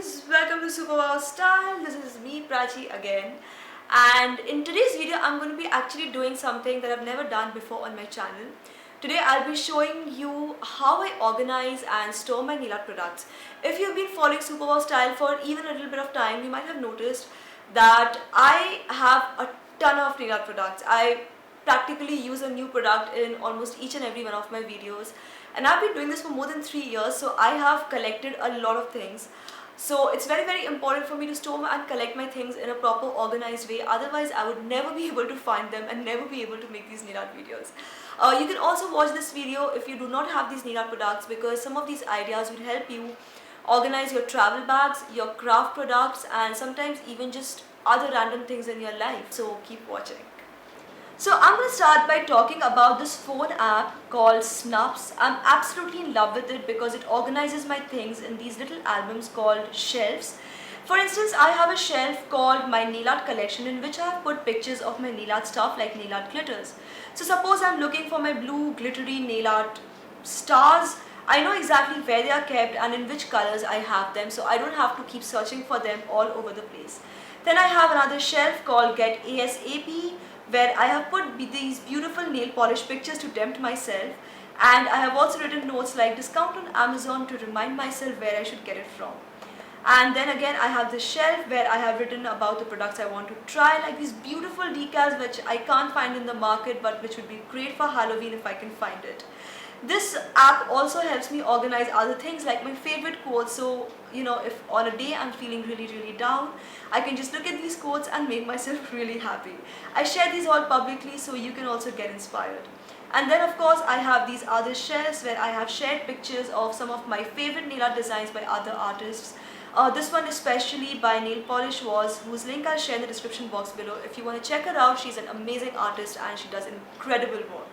guys, welcome to Super Wow Style. This is me Prachi again, and in today's video I'm going to be actually doing something that I've never done before on my channel. Today I'll be showing you how I organize and store my nail art products. If you've been following Super Wow Style for even a little bit of time, you might have noticed that I have a ton of nail art products. I practically use a new product in almost each and every one of my videos, and I've been doing this for more than 3 years, so I have collected a lot of things. So it's very important for me to store and collect my things in a proper organized way, otherwise I would never be able to find them and never be able to make these nail art videos. You can also watch this video if you do not have these nail art products, because some of these ideas will help you organize your travel bags, your craft products, and sometimes even just other random things in your life. So keep watching. So I'm going to start by talking about this phone app called Snups. I'm absolutely in love with it because it organizes my things in these little albums called shelves. For instance, I have a shelf called my nail art collection, in which I have put pictures of my nail art stuff like nail art glitters. So suppose I'm looking for my blue glittery nail art stars. I know exactly where they are kept and in which colors I have them, so I don't have to keep searching for them all over the place. Then I have another shelf called Get ASAP, where I have put these beautiful nail polish pictures to tempt myself, and I have also written notes like discount on Amazon to remind myself where I should get it from. And then again I have this shelf where I have written about the products I want to try, like these beautiful decals which I can't find in the market but which would be great for Halloween if I can find it. This app also helps me organize other things like my favorite quotes. So, if on a day I'm feeling really down, I can just look at these quotes and make myself really happy. I share these all publicly so you can also get inspired. And then of course I have these other shelves where I have shared pictures of some of my favorite nail art designs by other artists. This one especially by Nail Polish Wars, whose link I'll share in the description box below. If you want to check her out, she's an amazing artist and she does incredible work.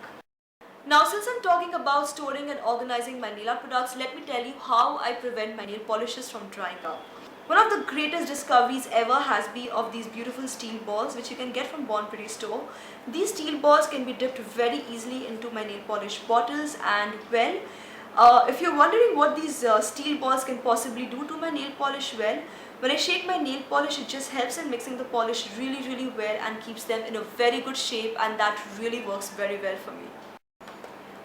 Now, since I'm talking about storing and organizing my nail art products, let me tell you how I prevent my nail polishes from drying out. One of the greatest discoveries ever has been of these beautiful steel balls which you can get from Bon Pretty store. These steel balls can be dipped very easily into my nail polish bottles, and well, if you're wondering what these steel balls can possibly do to my nail polish, well, when I shake my nail polish, it just helps in mixing the polish really well and keeps them in a very good shape, and that really works very well for me.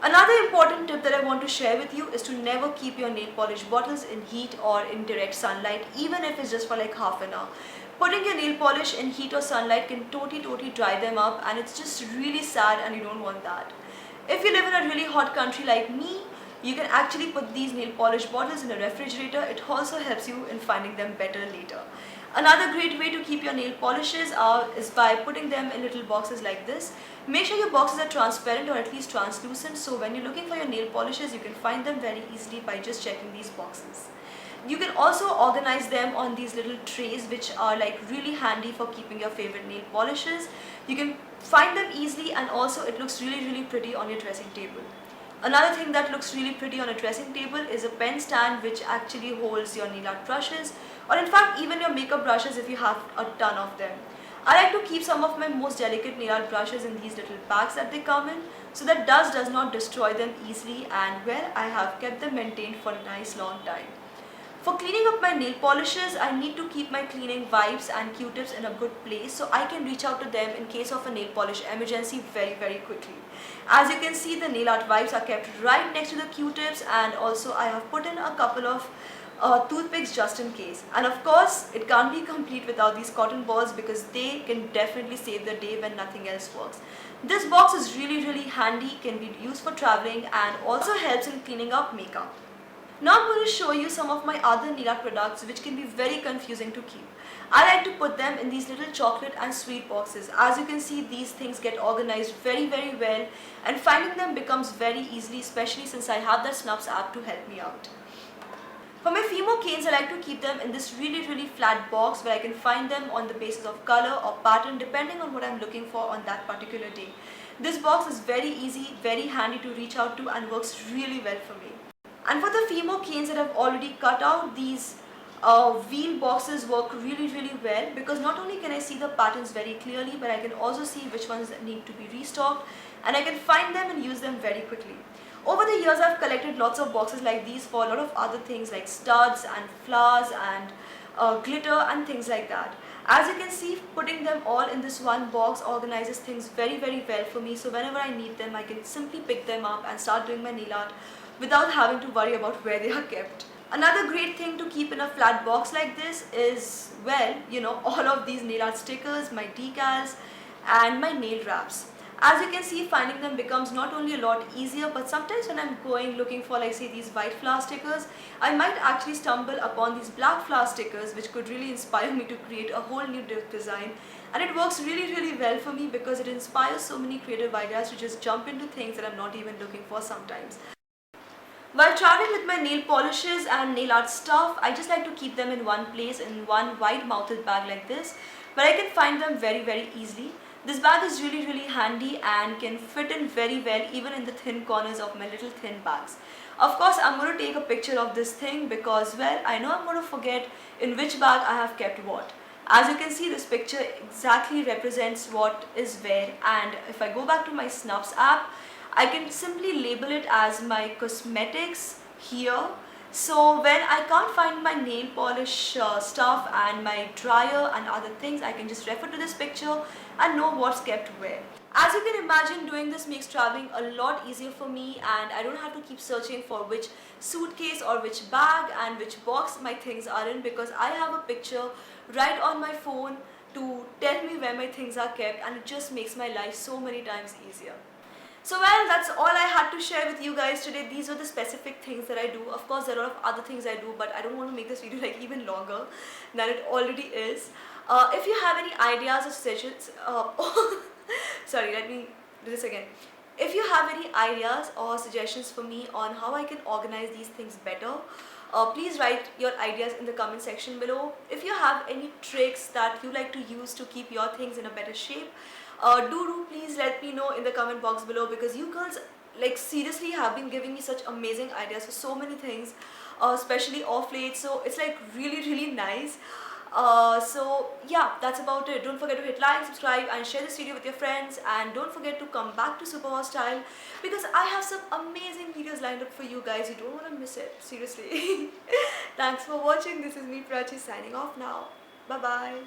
Another important tip that I want to share with you is to never keep your nail polish bottles in heat or in direct sunlight, even if it's just for like half an hour. Putting your nail polish in heat or sunlight can totally dry them up, and it's just really sad and you don't want that. If you live in a really hot country like me, you can actually put these nail polish bottles in a refrigerator. It also helps you in finding them better later. Another great way to keep your nail polishes is by putting them in little boxes like this. Make sure your boxes are transparent or at least translucent, so when you're looking for your nail polishes, you can find them very easily by just checking these boxes. You can also organize them on these little trays which are like really handy for keeping your favorite nail polishes. You can find them easily, and also it looks really pretty on your dressing table. Another thing that looks really pretty on a dressing table is a pen stand which actually holds your nail art brushes, or in fact even your makeup brushes if you have a ton of them. I like to keep some of my most delicate nail art brushes in these little bags that they come in, so that dust does not destroy them easily, and well, I have kept them maintained for a nice long time. For cleaning up my nail polishes, I need to keep my cleaning wipes and Q-tips in a good place so I can reach out to them in case of a nail polish emergency very quickly. As you can see, the nail art wipes are kept right next to the Q-tips, and also I have put in a couple of toothpicks just in case. And of course, it can't be complete without these cotton balls because they can definitely save the day when nothing else works. This box is really handy, can be used for traveling, and also helps in cleaning up makeup. Now I'm going to show you some of my other nail art products which can be very confusing to keep. I like to put them in these little chocolate and sweet boxes. As you can see, these things get organized very well, and finding them becomes very easily, especially since I have the Snups app to help me out. For my Fimo canes, I like to keep them in this really flat box where I can find them on the basis of color or pattern depending on what I'm looking for on that particular day. This box is very easy, very handy to reach out to, and works really well for me. And for the Fimo canes that I've already cut out, these wheel boxes work really well, because not only can I see the patterns very clearly, but I can also see which ones need to be restocked, and I can find them and use them very quickly. Over the years I've collected lots of boxes like these for a lot of other things like studs and flowers and glitter and things like that. As you can see, putting them all in this one box organizes things very well for me, so whenever I need them I can simply pick them up and start doing my nail art without having to worry about where they are kept. Another great thing to keep in a flat box like this is, well, you know, all of these nail art stickers, my decals and my nail wraps. As you can see, finding them becomes not only a lot easier, but sometimes when I'm going looking for, like, say, these white flower stickers, I might actually stumble upon these black flower stickers which could really inspire me to create a whole new design. And it works really well for me because it inspires so many creative ideas to just jump into things that I'm not even looking for sometimes. While traveling with my nail polishes and nail art stuff, I just like to keep them in one place, in one wide mouthed bag like this, where I can find them very easily. This bag is really handy and can fit in very well even in the thin corners of my little thin bags. Of course, I'm going to take a picture of this thing because, well, I know I'm going to forget in which bag I have kept what. As you can see, this picture exactly represents what is where, and if I go back to my Snuffs app, I can simply label it as my cosmetics here. So when I can't find my nail polish stuff and my dryer and other things, I can just refer to this picture and know what's kept where. As you can imagine, doing this makes traveling a lot easier for me, and I don't have to keep searching for which suitcase or which bag and which box my things are in, because I have a picture right on my phone to tell me where my things are kept, and it just makes my life so many times easier. So, well, that's all I had to share with you guys today. These are the specific things that I do. Of course, there are a lot of other things I do, but I don't want to make this video like even longer than it already is. If you have any ideas or suggestions, sorry, let me do this again. If you have any ideas or suggestions for me on how I can organize these things better, please write your ideas in the comment section below. If you have any tricks that you like to use to keep your things in a better shape, do please let me know in the comment box below, because you girls, like, seriously have been giving me such amazing ideas for so many things, especially off late, so it's like really nice. So yeah, that's about it. Don't forget to hit like, subscribe and share this video with your friends, and don't forget to come back to Superpower Style because I have some amazing videos lined up for you guys. You don't want to miss it, seriously. Thanks for watching. This is me, Prachi, signing off now. Bye bye.